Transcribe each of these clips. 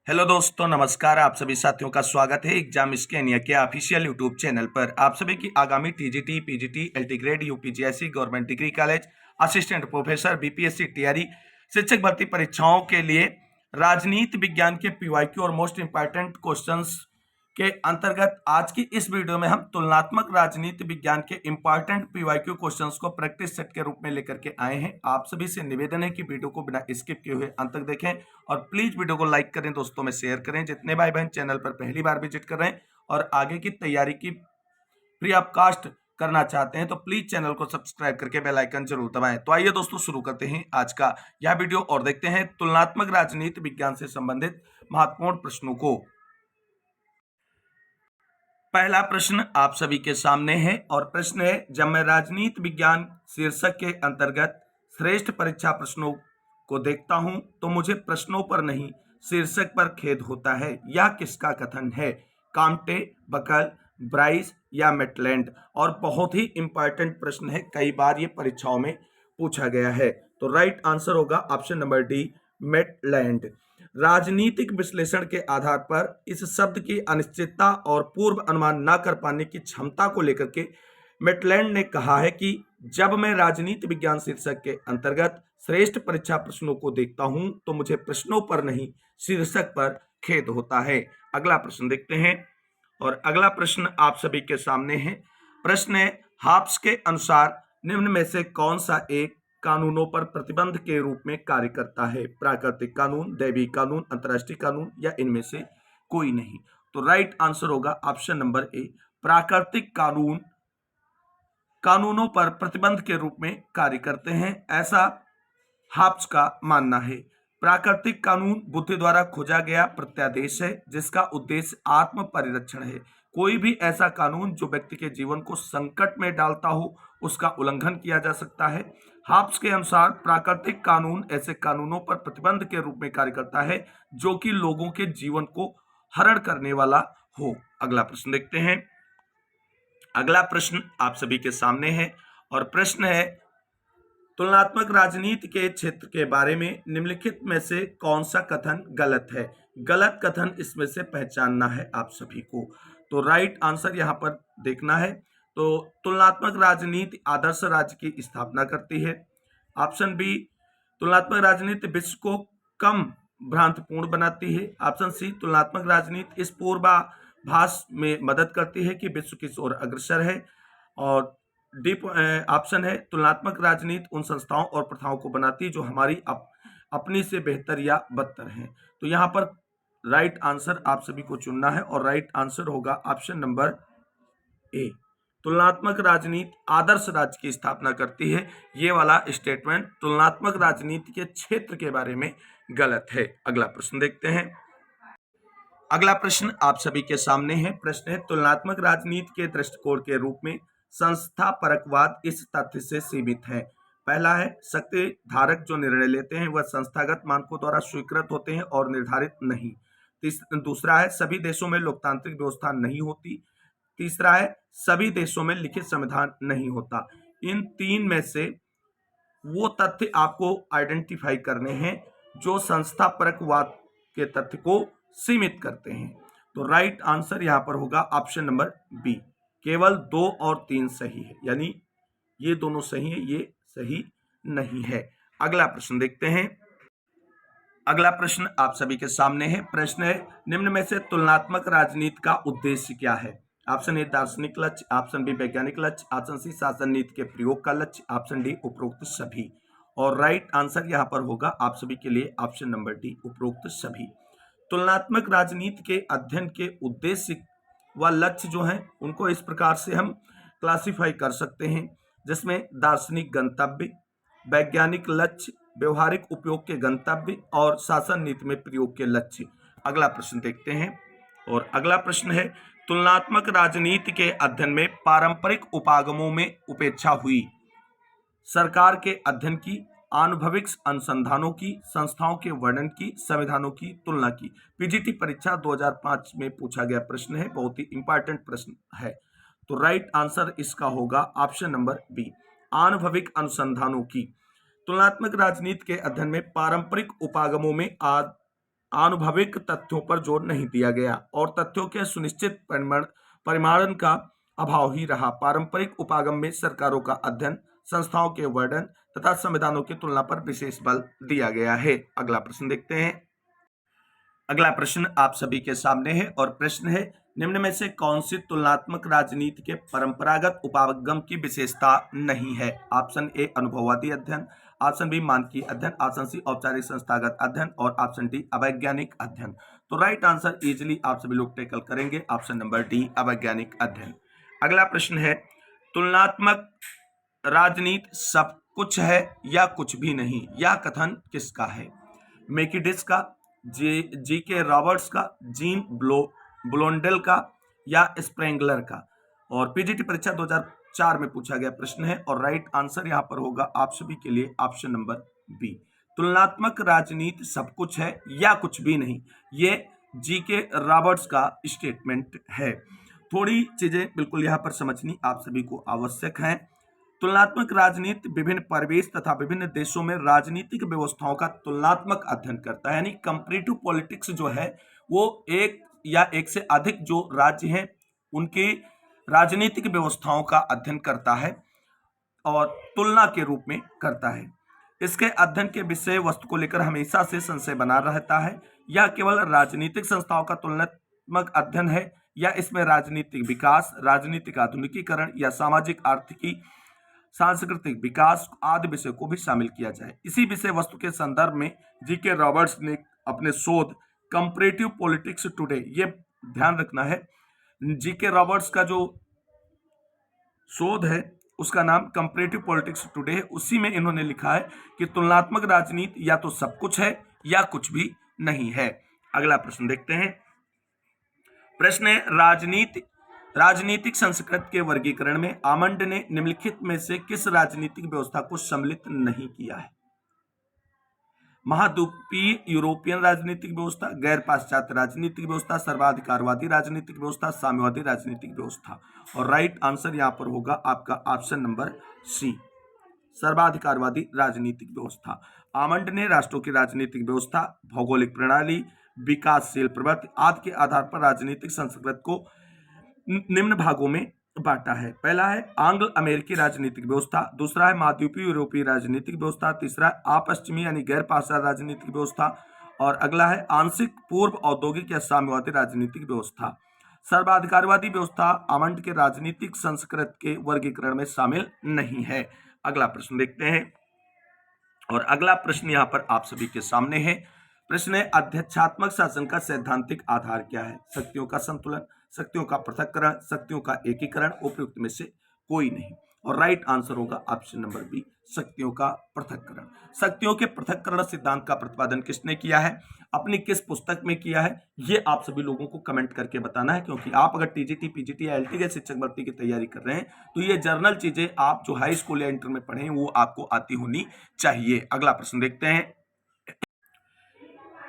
Hello दोस्तों, नमस्कार। आप सभी साथियों का स्वागत है एग्जाम स्कैनिया के ऑफिशियल यूट्यूब चैनल पर। आप सभी की आगामी TGT, PGT, LT grade, UPGSC, government degree college, assistant professor, BPSC, TRE शिक्षक भर्ती परीक्षाओं के लिए राजनीति विज्ञान के पीवाईक्यू और मोस्ट इंपॉर्टेंट क्वेश्चंस के अंतर्गत आज की इस वीडियो में हम तुलनात्मक राजनीति विज्ञान के इंपॉर्टेंट पीवाईक्यू क्वेश्चंस को प्रैक्टिस सेट के रूप में लेकर के आए हैं। आप सभी से निवेदन है कि वीडियो को बिना स्किप किए हुए अंत तक देखें और प्लीज वीडियो को लाइक करें, दोस्तों में शेयर करें। जितने भाई बहन चैनल पर पहली बार विजिट कर रहे हैं और आगे की तैयारी की फ्री ऑफ कास्ट करना चाहते हैं तो प्लीज चैनल को सब्सक्राइब करके बेल आइकन जरूर दबाएं। तो आइए दोस्तों, शुरू करते हैं आज का यह वीडियो और देखते हैं तुलनात्मक राजनीति विज्ञान से संबंधित महत्वपूर्ण प्रश्नों को। पहला प्रश्न आप सभी के सामने है और प्रश्न है, जब मैं राजनीति विज्ञान शीर्षक के अंतर्गत श्रेष्ठ परीक्षा प्रश्नों को देखता हूं तो मुझे प्रश्नों पर नहीं शीर्षक पर खेद होता है। यह किसका कथन है? काम्टे, बकल, ब्राइस या मेटलैंड? और बहुत ही इंपॉर्टेंट प्रश्न है, कई बार ये परीक्षाओं में पूछा गया है। तो राइट आंसर होगा ऑप्शन नंबर डी, मेटलैंड। राजनीतिक विश्लेषण के आधार पर इस शब्द की अनिश्चितता और पूर्व अनुमान न कर पाने की क्षमता को लेकर के मेटलैंड ने कहा है कि जब मैं राजनीति विज्ञान शीर्षक के अंतर्गत श्रेष्ठ परीक्षा प्रश्नों को देखता हूं तो मुझे प्रश्नों पर नहीं शीर्षक पर खेद होता है। अगला प्रश्न देखते हैं और अगला प्रश्न आप सभी के सामने है। प्रश्न है, हाब्स के अनुसार निम्न में से कौन सा एक कानूनों पर प्रतिबंध के रूप में कार्य करता है? प्राकृतिक कानून, दैविक कानून, अंतर्राष्ट्रीय कानून या इनमें से कोई नहीं? तो राइट आंसर होगा ऑप्शन नंबर ए, प्राकृतिक कानून कानूनों पर प्रतिबंध के रूप में कार्य करते हैं, ऐसा हाब्स का मानना है। प्राकृतिक कानून बुद्धि द्वारा खोजा गया प्रत्यादेश है जिसका उद्देश्य आत्म परिरक्षण है। कोई भी ऐसा कानून जो व्यक्ति के जीवन को संकट में डालता हो उसका उल्लंघन किया जा सकता है। हाब्स के अनुसार प्राकृतिक कानून ऐसे कानूनों पर प्रतिबंध के रूप में कार्य करता है जो कि लोगों के जीवन को हरण करने वाला हो। अगला प्रश्न देखते हैं। अगला प्रश्न आप सभी के सामने है और प्रश्न है, तुलनात्मक राजनीति के क्षेत्र के बारे में निम्नलिखित में से कौन सा कथन गलत है? गलत कथन इसमें से पहचानना है आप सभी को। तो राइट आंसर यहां पर देखना है। तो तुलनात्मक राजनीति आदर्श राज्य की स्थापना करती है। ऑप्शन बी, तुलनात्मक राजनीति विश्व को कम भ्रांतिपूर्ण बनाती है। ऑप्शन सी, तुलनात्मक राजनीति इस पूर्वाभास में मदद करती है कि विश्व किस ओर अग्रसर है। और डी ऑप्शन है, तुलनात्मक राजनीति उन संस्थाओं और प्रथाओं को बनाती है जो हमारी अपनी से बेहतर या बदतर हैं। तो यहाँ पर राइट आंसर आप सभी को चुनना है और राइट आंसर होगा ऑप्शन नंबर ए, तुलनात्मक राजनीति आदर्श राज्य की स्थापना करती है। ये वाला स्टेटमेंट तुलनात्मक राजनीति के क्षेत्र के बारे में गलत है। अगला प्रश्न देखते हैं। अगला प्रश्न आप सभी के सामने है। प्रश्न है, तुलनात्मक राजनीति के दृष्टिकोण के रूप में संस्था परकवाद इस तथ्य से सीमित है। पहला है, शक्ति धारक जो निर्णय लेते हैं वह संस्थागत मानकों द्वारा स्वीकृत होते हैं और निर्धारित नहीं। दूसरा है, सभी देशों में लोकतांत्रिक व्यवस्था नहीं होती। तीसरा है, सभी देशों में लिखित संविधान नहीं होता। इन तीन में से वो तथ्य आपको आइडेंटिफाई करने हैं जो संस्था परकवाद के तथ्य को सीमित करते हैं। तो राइट आंसर यहां पर होगा ऑप्शन नंबर बी, केवल 2 और 3 सही है, यानी ये दोनों सही है, ये सही नहीं है। अगला प्रश्न देखते हैं। अगला प्रश्न आप सभी के सामने है। प्रश्न है, निम्न में से तुलनात्मक राजनीति का उद्देश्य क्या है? ऑप्शन ए, दार्शनिक लक्ष्य। ऑप्शन बी, वैज्ञानिक लक्ष्य। ऑप्शन सी, शासन नीति के प्रयोग का लक्ष्य। ऑप्शन डी, उपरोक्त सभी। और राइट आंसर यहां पर होगा आप सभी के लिए ऑप्शन नंबर डी, उपरोक्त सभी। तुलनात्मक राजनीति के अध्ययन के उद्देश्य व लक्ष्य जो हैं उनको इस प्रकार से हम क्लासिफाई कर सकते हैं, जिसमें दार्शनिक गंतव्य, वैज्ञानिक लक्ष्य, व्यवहारिक उपयोग के गंतव्य और शासन नीति में प्रयोग के लक्ष्य। अगला प्रश्न देखते हैं और अगला प्रश्न है, तुलनात्मक राजनीति के अध्ययन में पारंपरिक उपागमों में उपेक्षा हुई। सरकार के अध्ययन की, आनुभविक अनुसंधानों की, संस्थाओं के वर्णन की, संविधानों की तुलना की। पीजीटी परीक्षा 2005 में पूछा गया प्रश्न है, बहुत ही इंपॉर्टेंट प्रश्न है। तो राइट आंसर इसका होगा ऑप्शन नंबर बी, आनुभविक अनुसंधानों की। तुलनात्मक राजनीति के अध्ययन में पारंपरिक उपागमों में आनुभविक तथ्यों पर जोर नहीं दिया गया और तथ्यों के सुनिश्चित परिमाणन का अभाव ही रहा। पारंपरिक उपागम में सरकारों का अध्ययन, संस्थाओं के वर्णन तथा संविधानों की तुलना पर विशेष बल दिया गया है। अगला प्रश्न देखते हैं। अगला प्रश्न आप सभी के सामने है और प्रश्न है, निम्न में से कौन सी तुलनात्मक राजनीति के परंपरागत उपागम की विशेषता नहीं है? ऑप्शन ए अनुभववादी अध्ययन, ऑप्शन बी मानकीय अध्ययन, ऑप्शन सी औपचारिक संस्थागत अध्ययन और ऑप्शन डी अवैज्ञानिक अध्ययन। तो राइट आंसर इजिली आप सभी लोग टैकल करेंगे, ऑप्शन नंबर डी अवैज्ञानिक अध्ययन। अगला प्रश्न है, तुलनात्मक राजनीति सब कुछ है या कुछ भी नहीं, यह कथन किसका है? मैकिडिस का, जी के रॉबर्ट्स का, जीन ब्लोंडेल का या स्प्रेंगलर का? और पीजीटी परीक्षा 2004 में पूछा गया प्रश्न है और राइट आंसर यहां पर होगा आप सभी के लिए ऑप्शन नंबर बी। तुलनात्मक राजनीति सब कुछ है या कुछ भी नहीं, ये जी के रॉबर्ट्स का स्टेटमेंट है। थोड़ी चीजें बिल्कुल यहां पर समझनी आप सभी को आवश्यक है। तुलनात्मक राजनीति विभिन्न परिवेश तथा विभिन्न देशों में राजनीतिक व्यवस्थाओं का तुलनात्मक अध्ययन करता है, यानी कंपैरेटिव पॉलिटिक्स जो है वो एक या एक से अधिक जो राज्य हैं उनकी राजनीतिक व्यवस्थाओं का अध्ययन करता है और तुलना के रूप में करता है। इसके अध्ययन के विषय वस्तु को लेकर हमेशा से संशय बना रहता है। यह केवल राजनीतिक संस्थाओं का तुलनात्मक अध्ययन है या इसमें राजनीतिक विकास, राजनीतिक आधुनिकीकरण या सामाजिक आर्थिकी सांस्कृतिक विकास आदि विषय को भी शामिल किया जाए। इसी विषय वस्तु के संदर्भ में जी के रॉबर्ट्स ने अपने शोध कंपैरेटिव पॉलिटिक्स टुडे, ये ध्यान रखना है, जी के रॉबर्ट्स का जो शोध है उसका नाम कंपैरेटिव पॉलिटिक्स टुडे है। उसी में इन्होंने लिखा है कि तुलनात्मक राजनीति या तो सब कुछ है या कुछ भी नहीं है। अगला प्रश्न देखते हैं। प्रश्न है, राजनीतिक संस्कृत के वर्गीकरण में आमंड ने निम्नलिखित में से किस राजनीतिक व्यवस्था को सम्मिलित नहीं किया है? महाद्वीपीय यूरोपियन राजनीतिक व्यवस्था, गैर पाश्चात्य राजनीतिक व्यवस्था, सर्वाधिकारवादी राजनीतिक व्यवस्था, साम्यवादी राजनीतिक व्यवस्था। और राइट आंसर यहां पर होगा आपका ऑप्शन नंबर सी, सर्वाधिकारवादी राजनीतिक व्यवस्था। आमंड ने राष्ट्रों की राजनीतिक व्यवस्था, भौगोलिक प्रणाली, विकासशील प्रवृत्ति आदि के आधार पर राजनीतिक संस्कृत को निम्न भागों में बांटा है। पहला है आंग्ल अमेरिकी राजनीतिक व्यवस्था, दूसरा है महाद्वीपीय यूरोपीय राजनीतिक व्यवस्था, तीसरा है अपश्चिमी यानी गैर पाश्चात्य राजनीतिक व्यवस्था और अगला है आंशिक पूर्व औद्योगिक या साम्यवादी राजनीतिक व्यवस्था। सर्वाधिकारवादी व्यवस्था आमंड के राजनीतिक संस्कृत के वर्गीकरण में शामिल नहीं है। अगला प्रश्न देखते हैं और अगला प्रश्न यहाँ पर आप सभी के सामने है। प्रश्न है, अध्यक्षात्मक शासन का सैद्धांतिक आधार क्या है? शक्तियों का संतुलन, शक्तियों का पृथक्करण, शक्तियों का एकीकरण, उपयुक्त में से कोई नहीं। और राइट आंसर होगा ऑप्शन नंबर बी, शक्तियों का पृथक्करण। शक्तियों के पृथक्करण सिद्धांत का प्रतिपादन किसने किया है, अपनी किस पुस्तक में किया है, ये आप सभी लोगों को कमेंट करके बताना है, क्योंकि आप अगर टीजीटी, पीजीटी या एलटी के शिक्षक भर्ती की तैयारी कर रहे हैं तो ये जर्नल चीजें आप जो हाई स्कूल या इंटर में पढ़े वो आपको आती होनी चाहिए। अगला प्रश्न देखते हैं।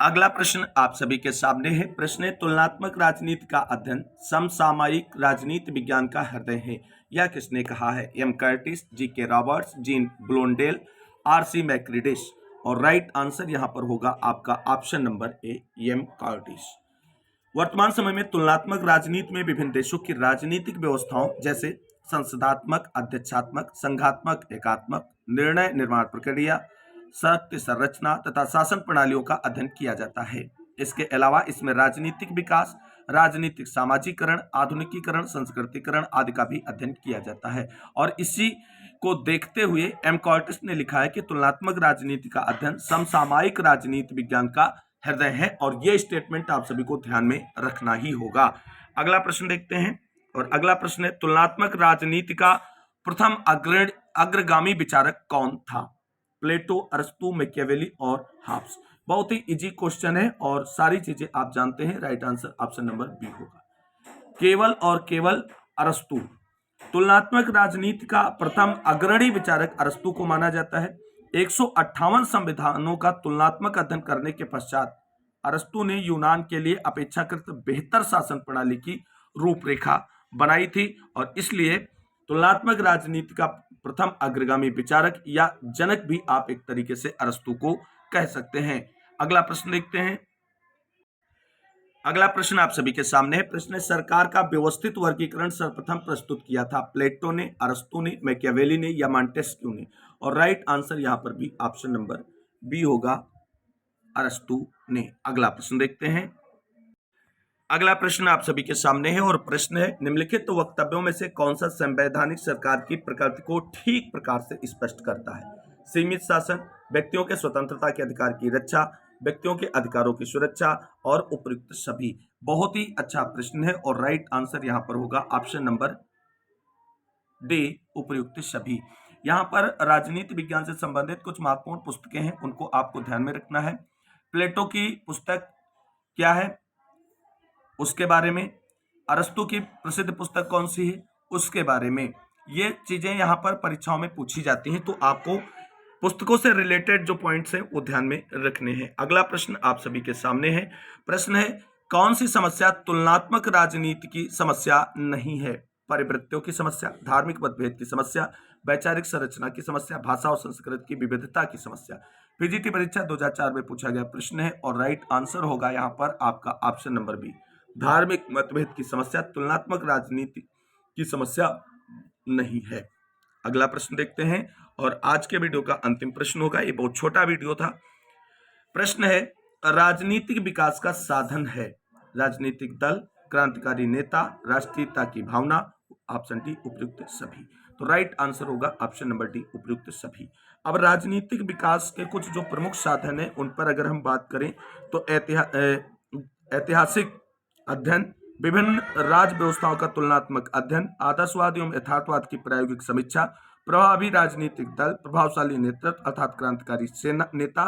अगला प्रश्न आप सभी के सामने है। प्रश्न है, तुलनात्मक राजनीति का अध्ययन समसामयिक राजनीति विज्ञान का हृदय है, यह किसने कहा है? M Curtis, G K Roberts, Jean Blondel, R C. Macridis. और राइट आंसर यहां पर होगा आपका option number A, M Curtis. वर्तमान समय में तुलनात्मक राजनीति में विभिन्न देशों की राजनीतिक व्यवस्थाओं जैसे संसदात्मक, अध्यक्षात्मक, संघात्मक, एकात्मक, निर्णय निर्माण प्रक्रिया, शक्ति संरचना तथा शासन प्रणालियों का अध्ययन किया जाता है। इसके अलावा इसमें राजनीतिक विकास, राजनीतिक सामाजिकरण, आधुनिकीकरण, संस्कृतिकरण आदि का भी अध्ययन किया जाता है। और इसी को देखते हुए एम कॉर्टिस ने लिखा है कि तुलनात्मक राजनीति का अध्ययन समसामयिक राजनीति विज्ञान का हृदय है और यह स्टेटमेंट आप सभी को ध्यान में रखना ही होगा। अगला प्रश्न देखते हैं और अगला प्रश्न है, तुलनात्मक राजनीति का प्रथम अग्रगामी विचारक कौन था? प्लेटो, अरस्तु, मैकियावेली और हॉब्स। बहुत ही इजी क्वेश्चन है और सारी चीजें आप जानते हैं। Right answer option number B होगा, केवल और केवल अरस्तु। तुलनात्मक राजनीति का प्रथम अग्रणी विचारक अरस्तु को माना जाता है। 158 संविधानों का तुलनात्मक अध्ययन करने के पश्चात अरस्तु ने यूनान के लिए अपेक्षाकृत बेहतर शासन प्रणाली की रूपरेखा बनाई थी और इसलिए तुलनात्मक राजनीति का प्रथम अग्रगामी विचारक या जनक भी आप एक तरीके से अरस्तु को कह सकते हैं। अगला प्रश्न देखते हैं। अगला प्रश्न आप सभी के सामने है। प्रश्न है, सरकार का व्यवस्थित वर्गीकरण सर्वप्रथम प्रस्तुत किया था प्लेटो ने, अरस्तु ने, मैकियावेली ने या मॉन्टेस्क्यू ने? और राइट आंसर यहां पर भी ऑप्शन नंबर बी होगा, अरस्तु ने। अगला प्रश्न देखते हैं। अगला प्रश्न आप सभी के सामने है और प्रश्न है, निम्नलिखित तो वक्तव्यों में से कौन सा संवैधानिक सरकार की प्रकृति को ठीक प्रकार से स्पष्ट करता है? सीमित शासन, व्यक्तियों के स्वतंत्रता के अधिकार की रक्षा, व्यक्तियों के अधिकारों की सुरक्षा और उपयुक्त सभी। बहुत ही अच्छा प्रश्न है और राइट आंसर यहां पर होगा ऑप्शन नंबर डी, उपयुक्त सभी। यहां पर राजनीति विज्ञान से संबंधित कुछ महत्वपूर्ण पुस्तकें हैं, उनको आपको ध्यान में रखना है। प्लेटो की पुस्तक क्या है उसके बारे में, अरस्तु की प्रसिद्ध पुस्तक कौन सी है उसके बारे में, ये चीजें यहां पर परीक्षाओं में पूछी जाती हैं, तो आपको पुस्तकों से रिलेटेड जो पॉइंट्स हैं वो ध्यान में रखने हैं। अगला प्रश्न आप सभी के सामने है। प्रश्न है, कौन सी समस्या तुलनात्मक राजनीति की समस्या नहीं है? परिवृत्तियों की समस्या, धार्मिक मतभेद की समस्या, वैचारिक संरचना की समस्या, भाषा और संस्कृति की विविधता की समस्या। पीजीटी परीक्षा 2004 में पूछा गया प्रश्न है और राइट आंसर होगा यहाँ पर आपका ऑप्शन नंबर बी, धार्मिक मतभेद की समस्या तुलनात्मक राजनीति की समस्या नहीं है। अगला प्रश्न देखते हैं और आज के वीडियो का अंतिम प्रश्न होगा, ये बहुत छोटा वीडियो था। प्रश्न है, राजनीतिक विकास का साधन है? राजनीतिक दल, क्रांतिकारी नेता, राष्ट्रीयता की भावना, ऑप्शन डी उपयुक्त सभी। तो राइट आंसर होगा ऑप्शन नंबर डी, उपयुक्त सभी। अब राजनीतिक विकास के कुछ जो प्रमुख साधन है उन पर अगर हम बात करें तो ऐतिहासिक अध्ययन, विभिन्न राज्य व्यवस्थाओं का तुलनात्मक अध्ययन, आदर्शवाद एवं यथार्थवाद की प्रायोगिक समीक्षा, प्रभावी राजनीतिक दल, प्रभावशाली नेतृत्व अर्थात क्रांतिकारी सेना नेता,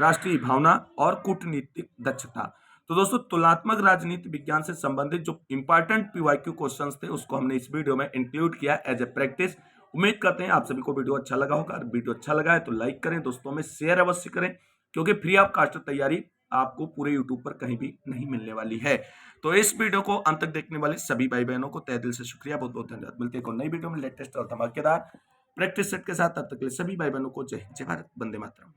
राष्ट्रीय भावना और कूटनीतिक दक्षता। तो दोस्तों, तुलनात्मक राजनीति विज्ञान से संबंधित जो इंपॉर्टेंट पीवाईक्यू क्वेश्चंस थे उसको हमने इस वीडियो में इंक्लूड किया एज ए प्रैक्टिस। उम्मीद करते हैं आप सभी को वीडियो अच्छा लगा होगा। वीडियो अच्छा लगा है तो लाइक करें, दोस्तों में शेयर अवश्य करें, क्योंकि फ्री ऑफ कॉस्ट तैयारी आपको पूरे यूट्यूब पर कहीं भी नहीं मिलने वाली है। तो इस वीडियो को अंत तक देखने वाले सभी भाई बहनों को तहे दिल से शुक्रिया, बहुत बहुत धन्यवाद। मिलते हैं नई वीडियो में लेटेस्ट और धमाकेदार प्रैक्टिस सेट के साथ। तब तक के लिए सभी भाई बहनों को जय हिंद, जय भारत, वंदे मातरम।